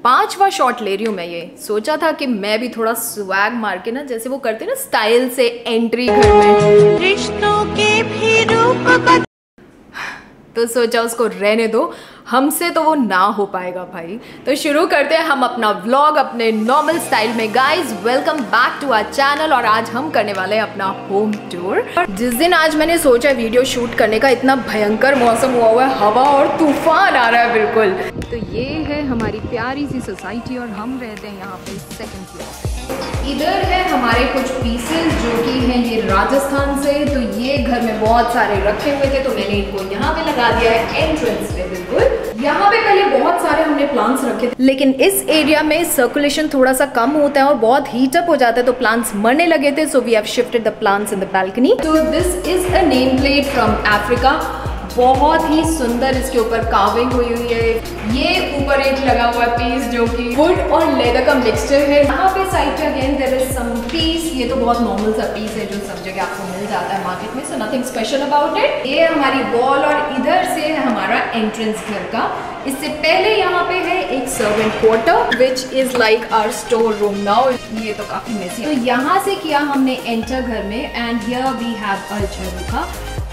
5वां शॉट ले रही हूँ मैं। ये सोचा था कि मैं भी थोड़ा स्वैग मार के ना, जैसे वो करते ना स्टाइल से एंट्री घर में, रिश्तों के भी रूप, तो सोचा उसको रहने दो, हमसे तो वो ना हो पाएगा भाई। तो शुरू करते हैं हम अपना व्लॉग अपने नॉर्मल स्टाइल में। Guys welcome back to our channel. और आज हम करने वाले हैं अपना होम टूर। जिस दिन आज मैंने सोचा वीडियो शूट करने का, इतना भयंकर मौसम हुआ है, हवा और तूफान आ रहा है बिल्कुल। तो ये है हमारी प्यारी सी सोसाइटी और हम रहते हैं यहाँ पे 2nd फ्लोर। इधर है हमारे कुछ पीसेस जो कि हैं ये राजस्थान से। तो ये घर में बहुत सारे रखे हुए थे तो मैंने इनको यहाँ पे लगा दिया है एंट्रेंस पे बिल्कुल। यहाँ पे पहले बहुत सारे हमने प्लांट्स रखे थे, लेकिन इस एरिया में सर्कुलेशन थोड़ा सा कम होता है और बहुत हीट अप हो जाता है तो प्लांट्स मरने लगे थे। So we have shifted the plants in the balcony. तो this is a name plate from Africa. बहुत ही सुंदर इसके ऊपर कार्विंग हुई है। ये ऊपर एक लगा हुआ है पीस जो कि वुड और लेदर का मिक्सचर है। यहाँ पे साइड पे again there is some piece. ये तो बहुत नॉर्मल सा पीस है जो सब जगह आपको मिल जाता है मार्केट में, so nothing special about it. ये हमारी वॉल और इधर से है हमारा एंट्रेंस घर का। इससे पहले यहाँ पे है एक servant quarter which is like our store room now. ये तो काफी मेसी है। तो यहाँ से किया हमने एंटर घर में and here we have a jharokha.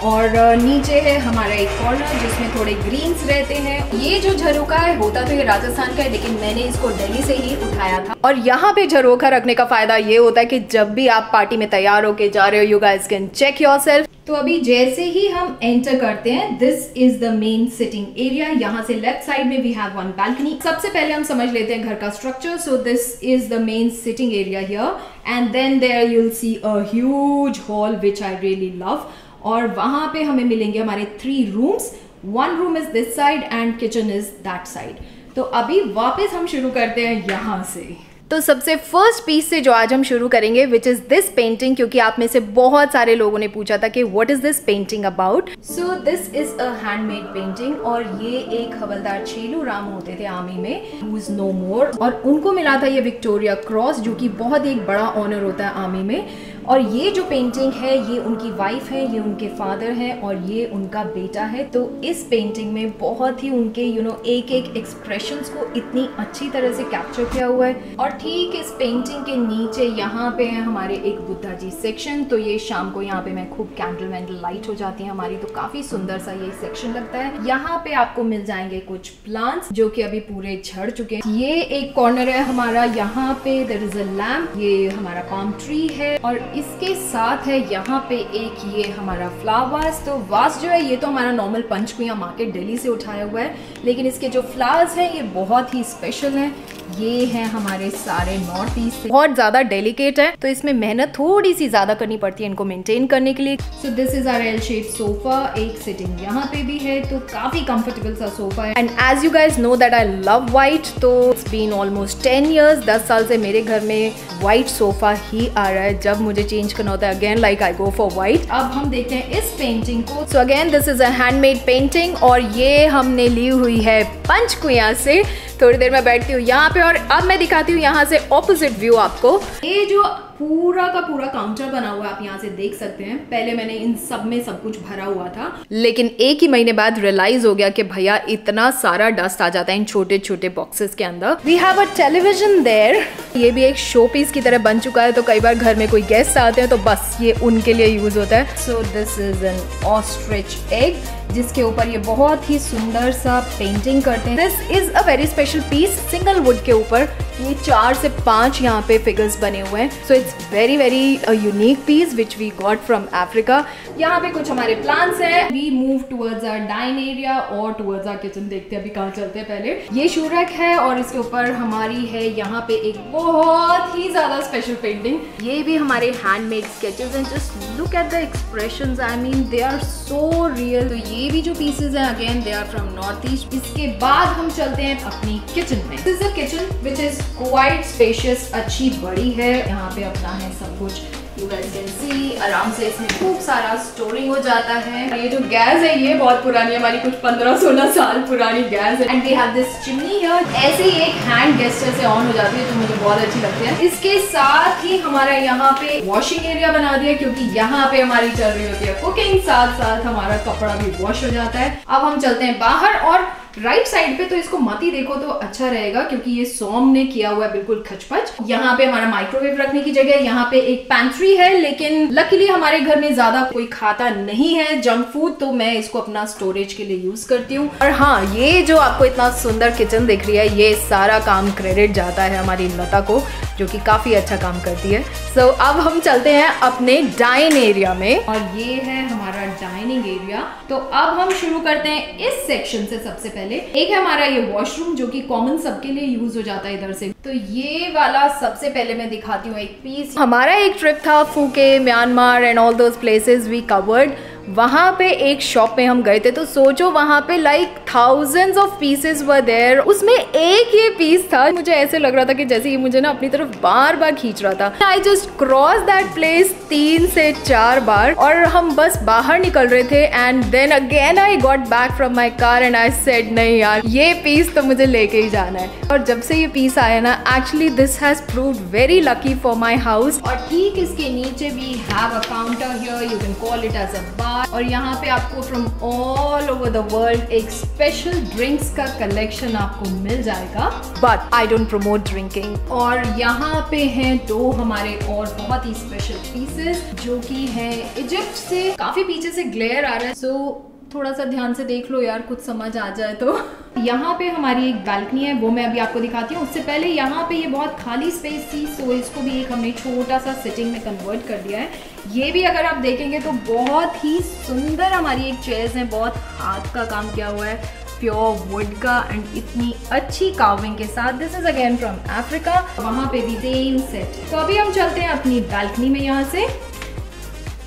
और नीचे है हमारा एक कॉर्नर जिसमें थोड़े ग्रीन्स रहते हैं। ये जो झरोखा है होता तो ये राजस्थान का है, लेकिन मैंने इसको दिल्ली से ही उठाया था। और यहाँ पे झरोखा रखने का फायदा ये होता है कि जब भी आप पार्टी में तैयार होके जा रहे हो, you guys can check yourself. तो अभी जैसे ही हम एंटर करते हैं, this is the main sitting area. यहाँ से लेफ्ट साइड में वी हैव वन बालकनी। सबसे पहले हम समझ लेते हैं घर का structure. So this is the main sitting area here and then there you will see a huge hall which I really love. और वहां पे हमें मिलेंगे हमारे 3 rooms. 1 room is this side and kitchen is that side. तो अभी वापस हम शुरू करते हैं यहाँ से। तो सबसे फर्स्ट पीस से जो आज हम शुरू करेंगे विच इज दिस पेंटिंग, क्योंकि आप में से बहुत सारे लोगों ने पूछा था कि what is this painting about. So this is a handmade painting और ये एक हवलदार छेलू राम होते थे आर्मी में, हु इज नो मोर, और उनको मिला था ये विक्टोरिया क्रॉस जो कि बहुत ही एक बड़ा ऑनर होता है आर्मी में। और ये जो पेंटिंग है ये उनकी वाइफ है, ये उनके फादर है और ये उनका बेटा है। तो इस पेंटिंग में बहुत ही उनके एक एक एक्सप्रेशंस को इतनी अच्छी तरह से कैप्चर किया हुआ है। और ठीक इस पेंटिंग के नीचे यहाँ पे है हमारे एक बुद्धा जी सेक्शन। तो ये शाम को यहाँ पे मैं खूब कैंडल वैंडल लाइट हो जाती है हमारी, तो काफी सुंदर सा ये सेक्शन लगता है। यहाँ पे आपको मिल जाएंगे कुछ प्लांट्स जो कि अभी पूरे झड़ चुके हैं। ये एक कॉर्नर है हमारा, यहाँ पे देयर इज अ लैम्प, ये हमारा पाम ट्री है। और इसके साथ है यहाँ पे एक ये हमारा फ्लावर्स। तो वास जो है ये तो हमारा नॉर्मल पंचकुया मार्केट दिल्ली से उठाया हुआ है, लेकिन इसके जो फ्लावर्स हैं ये बहुत ही स्पेशल हैं। ये हैं हमारे सारे नॉर्थ ईस्ट, बहुत ज्यादा डेलिकेट है तो इसमें मेहनत थोड़ी सी ज्यादा करनी पड़ती है इनको मेंटेन करने के लिए। So this is our L shape sofa. एक सिटिंग यहाँ पे भी है तो काफी कंफर्टेबल सा सोफा है। And as you guys know that I love white, तो इट्स बीन ऑलमोस्ट 10 years, 10 साल से मेरे घर में व्हाइट सोफा ही आ रहा है। जब मुझे चेंज करना होता है again like I go for white. अब हम देखते हैं इस पेंटिंग को। So again this is a handmade painting और ये हमने ली हुई है पंचकुया से। थोड़ी देर में बैठती हूँ यहाँ पे और अब मैं दिखाती हूँ यहाँ से ऑपोजिट व्यू आपको। ये जो पूरा का पूरा काउंटर बना हुआ है आप यहाँ से देख सकते हैं। पहले मैंने इन सब में सब कुछ भरा हुआ था, लेकिन एक ही महीने बाद रियलाइज हो गया कि भैया इतना सारा डस्ट आ जाता है इन छोटे छोटे बॉक्सेस के अंदर। We have a television there. ये भी एक शो पीस की तरह बन चुका है, तो कई बार घर में कोई गेस्ट आते हैं तो बस ये उनके लिए यूज होता है। सो this is an ostrich egg जिसके ऊपर ये बहुत ही सुंदर सा पेंटिंग करते हैं। This is a very special piece, single wood के ऊपर ये 4 से 5 यहाँ पे फिगर्स बने हुए हैं। So it's very very unique piece which we got from Africa. यहाँ पे कुछ हमारे प्लांट्स हैं। We move towards our dine area और टुवर्ड्स आवर किचन। देखते हैं अभी कहाँ चलते हैं। पहले ये शूरक है और इसके ऊपर हमारी है यहाँ पे एक बहुत ही ज्यादा स्पेशल पेंटिंग। ये भी हमारे हैंडमेड स्केचेस हैं। Just look at the expressions, I mean they are so real. तो ये भी जो पीसेस हैं again they are from north east. इसके बाद हम चलते हैं अपनी किचन में। This is a kitchen which is quite spacious, अच्छी बड़ी है। यहाँ पे अपना है सब कुछ, यू गाइस कैन सी। आराम से इसमें खूब सारा स्टोरिंग हो जाता है। ये जो गैस है ये बहुत पुरानी है, हमारी कुछ 15-16 साल पुरानी गैस है। And we have this chimney here. ऐसे ही एक हैंड गेस्टर से ऑन हो जाती है जो मुझे बहुत अच्छी लगती है। इसके साथ ही हमारा यहाँ पे वॉशिंग एरिया बना दिया क्योंकि यहाँ पे हमारी चल रही होती है कुकिंग, साथ साथ हमारा कपड़ा भी वॉश हो जाता है। अब हम चलते हैं बाहर और राइट साइड पे तो इसको मत ही देखो तो अच्छा रहेगा, क्योंकि ये सोम ने किया हुआ है बिल्कुल खचपच। यहाँ पे हमारा माइक्रोवेव रखने की जगह, यहाँ पे एक पैंट्री है, लेकिन लकीली हमारे घर में ज्यादा कोई खाता नहीं है जंक फूड, तो मैं इसको अपना स्टोरेज के लिए यूज करती हूँ। और हाँ, ये जो आपको इतना सुंदर किचन दिख रही है, ये सारा काम क्रेडिट जाता है हमारी लता को, जो कि काफी अच्छा काम करती है। सो अब हम चलते हैं अपने डाइन एरिया में, और ये है हमारा डाइनिंग एरिया। तो अब हम शुरू करते हैं इस सेक्शन से। सबसे पहले एक है हमारा ये वॉशरूम, जो कि कॉमन सबके लिए यूज हो जाता है इधर से। तो ये वाला सबसे पहले मैं दिखाती हूँ एक पीस। हमारा एक ट्रिप था Phuket, Myanmar and all those places we covered. वहाँ पे एक शॉप में हम गए थे, तो सोचो वहाँ पे like thousands of pieces were there. उसमें एक ये पीस था, मुझे ऐसे लग रहा था कि जैसे ये मुझे ना अपनी तरफ बार बार खींच रहा था। I just cross that place 3 से 4 बार, और हम बस बाहर निकल रहे थे and then again I got back from my car and I said नहीं यार, ये पीस तो मुझे लेके ही जाना है। और जब से ये पीस आया ना, actually this has proved very lucky for my house. और ठीक इसके नीचे भी have a counter here, you can call it as a bar. और यहाँ पे आपको from all over the world एक स्पेशल ड्रिंक्स का कलेक्शन आपको मिल जाएगा, but I don't promote drinking. और यहाँ पे हैं 2 हमारे और बहुत ही स्पेशल पीसेस, जो कि है इजिप्ट से। काफी पीछे से ग्लेयर आ रहा है, सो थोड़ा सा ध्यान से देख लो यार, कुछ समझ आ जाए तो। यहाँ पे हमारी एक बालकनी है, वो मैं अभी आपको दिखाती हूँ। उससे पहले यहाँ पे ये बहुत खाली स्पेस थी, सो इसको भी एक हमने छोटा सा सिटिंग में कन्वर्ट कर दिया है। ये भी अगर आप देखेंगे तो बहुत ही सुंदर हमारी एक चेयर्स है, बहुत हाथ का काम किया हुआ है, प्योर वुड का, एंड इतनी अच्छी कार्विंग के साथ। This is again from Africa. वहाँ पे भी सेम सेट। तो अभी हम चलते हैं अपनी बालकनी में। यहाँ से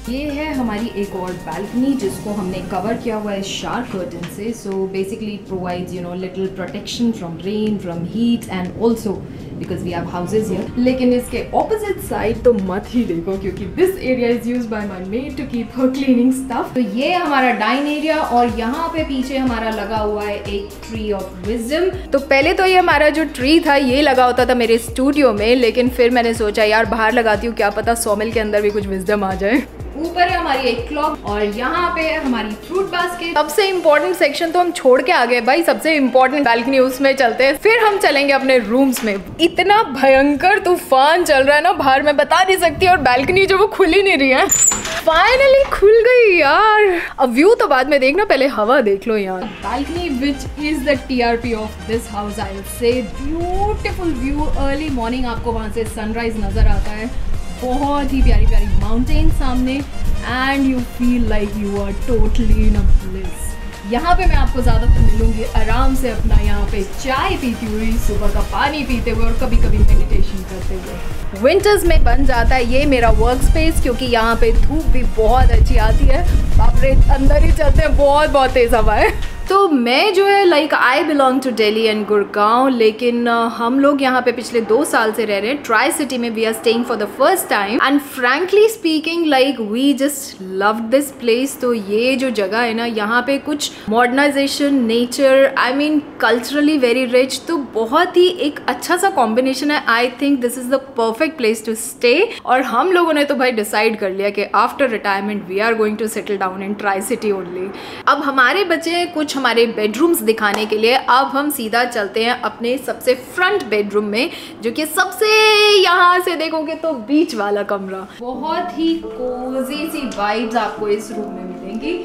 ये है हमारी एक और बालकनी, जिसको हमने कवर किया हुआ है शार्क कर्टन से। So basically it provides you know little protection from rain, from heat, and also because we have houses here. लेकिन इसके ऑपोजिट साइड तो मत ही देखो, क्योंकि this area is used by my maid to keep her cleaning stuff. तो ये हमारा डाइन एरिया, और यहाँ पे पीछे हमारा लगा हुआ है एक ट्री ऑफ विजडम। तो पहले तो ये हमारा जो ट्री था ये लगा होता था मेरे स्टूडियो में, लेकिन फिर मैंने सोचा यार बाहर लगाती हूँ, क्या पता सॉमिल के अंदर भी कुछ विजडम आ जाए। ऊपर है हमारी एक क्लॉक, और यहाँ पे है हमारी फ्रूट बास्केट। सबसे इम्पोर्टेंट सेक्शन तो हम छोड़ के आ गए भाई, सबसे इम्पोर्टेंट बालकनी, उसमें चलते हैं। फिर हम चलेंगे अपने रूम्स में। इतना भयंकर तूफान चल रहा है ना बाहर, मैं बता नहीं सकती, और बालकनी जो वो खुल ही नहीं रही है। फाइनली खुल गई यार। अब व्यू तो बाद में देखना, पहले हवा देख लो यार। Balcony which is the TRP of this house, I will say. Beautiful view, early morning आपको वहाँ से सनराइज नजर आता है, बहुत ही प्यारी प्यारी माउंटेन सामने, and you feel like you are totally in a bliss. यहाँ पे मैं आपको ज़्यादातर मिलूंगी आराम से अपना यहाँ पे चाय पीती हुई, सुबह का पानी पीते हुए, और कभी कभी मेडिटेशन करते हुए। विंटर्स में बन जाता है ये मेरा वर्क स्पेस, क्योंकि यहाँ पे धूप भी बहुत अच्छी आती है। बाप रे, अंदर ही चलते हैं, बहुत बहुत तेज हवा है। तो मैं जो है like I belong to Delhi and Gurgaon, लेकिन हम लोग यहाँ पे पिछले 2 साल से रह रहे हैं। ट्राई सिटी में we are staying for the first time, and frankly speaking like we just love this place. तो ये जो जगह है ना, यहाँ पे कुछ modernization, nature, I mean culturally very rich, तो बहुत ही एक अच्छा सा कॉम्बिनेशन है। I think this is the perfect place to stay. और हम लोगों ने तो भाई डिसाइड कर लिया कि after retirement we are going to settle down in tri city only. अब हमारे बचे कुछ हमारे बेडरूम्स दिखाने के लिए। अब हम सीधा चलते हैं अपने सबसे फ्रंट बेडरूम में, जो कि सबसे यहाँ से देखोगे तो बीच वाला कमरा। बहुत ही कोजी सी वाइब्स आपको इस रूम में मिलेंगी।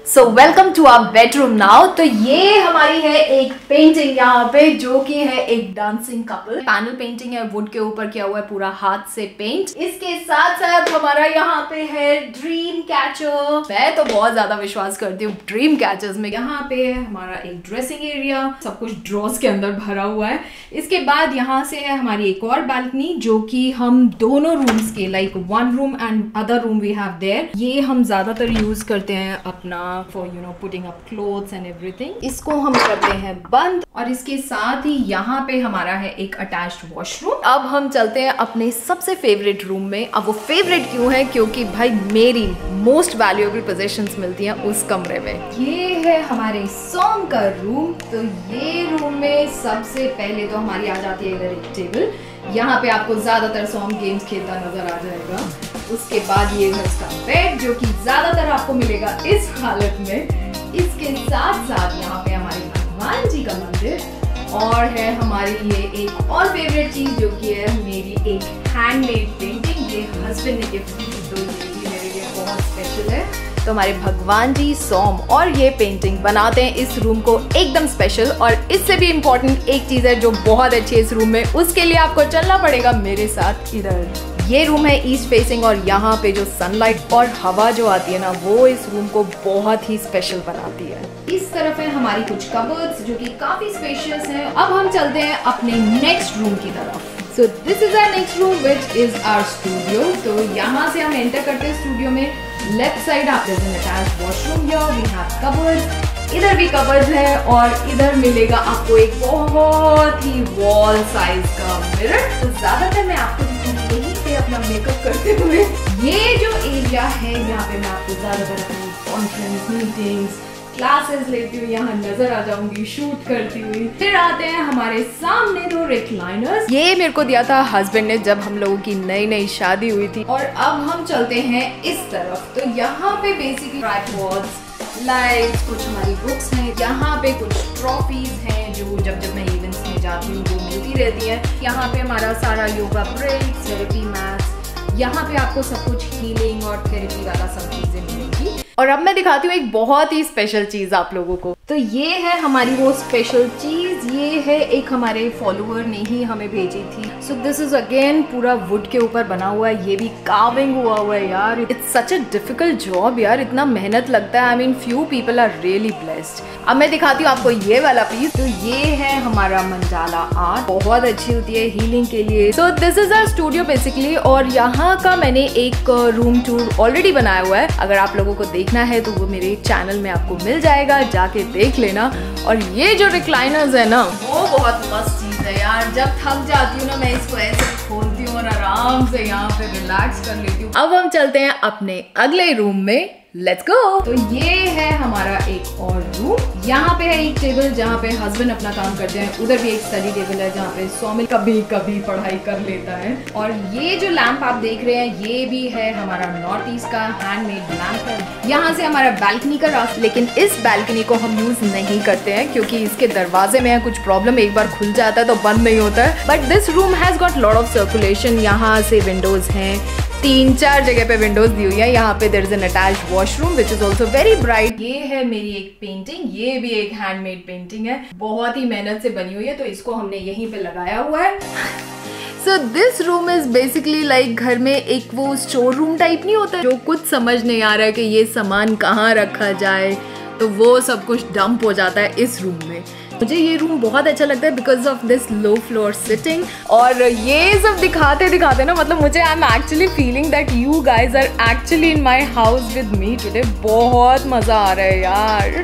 So welcome to our bedroom now. तो ये हमारी है एक पेंटिंग यहाँ पे, जो कि है एक डांसिंग कपल। पैनल पेंटिंग है, वुड के ऊपर किया हुआ है, पूरा हाथ से पेंट। इसके साथ साथ हमारा यहाँ पे है ड्रीम कैचर। मैं तो बहुत ज्यादा विश्वास करती हूँ ड्रीम कैचर्स में। यहाँ पे है हमारा एक ड्रेसिंग एरिया, सब कुछ ड्रॉर्स के अंदर भरा हुआ है। इसके बाद यहाँ से है हमारी एक और बालकनी, जो कि हम दोनों रूम्स के like one room and other room we have there. ये हम ज्यादातर यूज करते हैं अपना for you know putting up clothes and everything। इसको हम करते हैं बंद, और इसके साथ ही यहाँ पे हमारा है एक अटैच्ड वॉशरूम। अब हम चलते हैं अपने सबसे फेवरेट रूम में। अब वो फेवरेट क्यों है? क्योंकि भाई मेरी मोस्ट वैल्यूएबल पोजीशंस मिलती हैं उस कमरे में। ये है हमारे सॉन्ग का रूम। तो ये रूम में सबसे पहले तो हमारी आ जाती है इधर एक टेबल। यहाँ पे आपको ज्यादातर सॉन्ग गेम्स खेलता नजर आ जाएगा। उसके बाद ये है उसका बेड, जो कि ज्यादातर आपको मिलेगा इस हालत में। इसके साथ साथ यहाँ पे हमारे भगवान जी का मंदिर, और है हमारी ये एक और फेवरेट चीज जो कि है मेरी एक हैंडमेड पेंटिंग। ये हस्बैंड ने गिफ्ट की, तो ये भी मेरे लिए बहुत स्पेशल है। तो हमारे भगवान जी, सोम और ये पेंटिंग बनाते हैं इस रूम को एकदम स्पेशल। और इससे भी इम्पोर्टेंट एक चीज है जो बहुत अच्छी है इस रूम में, उसके लिए आपको चलना पड़ेगा मेरे साथ इधर। ये रूम है ईस्ट फेसिंग, और यहाँ पे जो सनलाइट और हवा जो आती है ना, वो इस रूम को बहुत ही स्पेशल बनाती है। इस तरफ है हमारी कुछ कबर्ड्स जो कि काफी स्पेशियस हैं। अब हम चलते हैं अपने नेक्स्ट रूम की तरफ। So this is our next room, which is our studio. तो यहाँ से हम एंटर करते हैं स्टूडियो में। लेफ्ट साइड आप there's an attached washroom here, we have cupboards, इधर भी कबर्ड्स है, और इधर मिलेगा आपको एक बहुत ही वॉल साइज का मिरर। तो ज्यादातर मैं आपको दिखाऊंगी यहीं पे अपना मेकअप करते हुए। ये जो एरिया है यहाँ पे मैं आपको ज्यादातर अपनी कॉन्फ्रेंस, मीटिंग्स, क्लासेस लेती हुई यहाँ नजर आ जाऊंगी शूट करती हुई। फिर आते हैं हमारे सामने दो रिक्लाइनर्स। ये मेरे को दिया था हस्बैंड ने जब हम लोगों की नई नई शादी हुई थी। और अब हम चलते हैं इस तरफ। तो यहाँ पे बेसिकली ट्राइपॉड्स, लाइट्स, कुछ हमारी बुक्स हैं, यहाँ पे कुछ ट्रॉफीज हैं जो जब मैं इवेंट्स में जाती हूँ वो मिलती रहती है। यहाँ पे हमारा सारा योगा ब्रेक्स, थेरेपी मैट्स, यहाँ पे आपको सब कुछ हीलिंग और थेरेपी वाला सब चीजें मिलेंगी। और अब मैं दिखाती हूँ एक बहुत ही स्पेशल चीज आप लोगों को। तो ये है हमारी वो स्पेशल चीज, ये है एक हमारे फॉलोअर ने ही हमें भेजी थी। सो दिस इज अगेन पूरा वुड के ऊपर बना हुआ है, ये भी कार्विंग हुआ हुआ है यार। It's such a difficult job यार, इतना मेहनत लगता है। I mean few people are really blessed. अब मैं दिखाती हूँ आपको ये वाला पीस। तो ये है हमारा मंडाला आर्ट, बहुत अच्छी होती है हीलिंग के लिए। So this is our studio basically, और यहाँ का मैंने एक रूम टूर ऑलरेडी बनाया हुआ है। अगर आप लोगों को देखना है तो वो मेरे चैनल में आपको मिल जाएगा, जाके देख लेना। और ये जो रिक्लाइनर्स है ना, वो बहुत मस्त चीज है यार। जब थक जाती हूँ ना, मैं इसको ऐसे खोलती हूँ और आराम से यहाँ पे रिलैक्स कर लेती हूँ। अब हम चलते हैं अपने अगले रूम में, लेट्स गो। तो ये है हमारा एक और रूम। यहाँ पे है एक टेबल जहाँ पे हस्बैंड अपना काम करते हैं, उधर भी एक स्टडी टेबल है जहाँ पे सोमिल कभी कभी पढ़ाई कर लेता है। और ये जो लैंप आप देख रहे हैं, ये भी है हमारा नॉर्थ ईस्ट का हैंडमेड लैंप है। यहाँ से हमारा बालकनी का रास्ता, लेकिन इस बालकनी को हम यूज नहीं करते हैं क्योंकि इसके दरवाजे में है कुछ प्रॉब्लम, एक बार खुल जाता है तो बंद नहीं होता है। But this room has got lot of circulation. यहाँ से विंडोज हैं, 3-4 जगह पे विंडोज दी हुई है। यहाँ पे there is an attached washroom which is also very bright. ये है मेरी एक पेंटिंग, ये भी एक हैंडमेड पेंटिंग है, बहुत ही मेहनत से बनी हुई है। तो इसको हमने यहीं पे लगाया हुआ है। So this room is basically like घर में एक वो स्टोर रूम टाइप नहीं होता जो कुछ समझ नहीं आ रहा है कि ये सामान कहाँ रखा जाए, तो वो सब कुछ डंप हो जाता है इस रूम में। मुझे ये रूम बहुत अच्छा लगता है because of this low floor sitting. और ये सब दिखाते दिखाते ना, मतलब मुझे I am actually feeling that you guys are actually in my house with me today. बहुत मजा आ रहा है यार।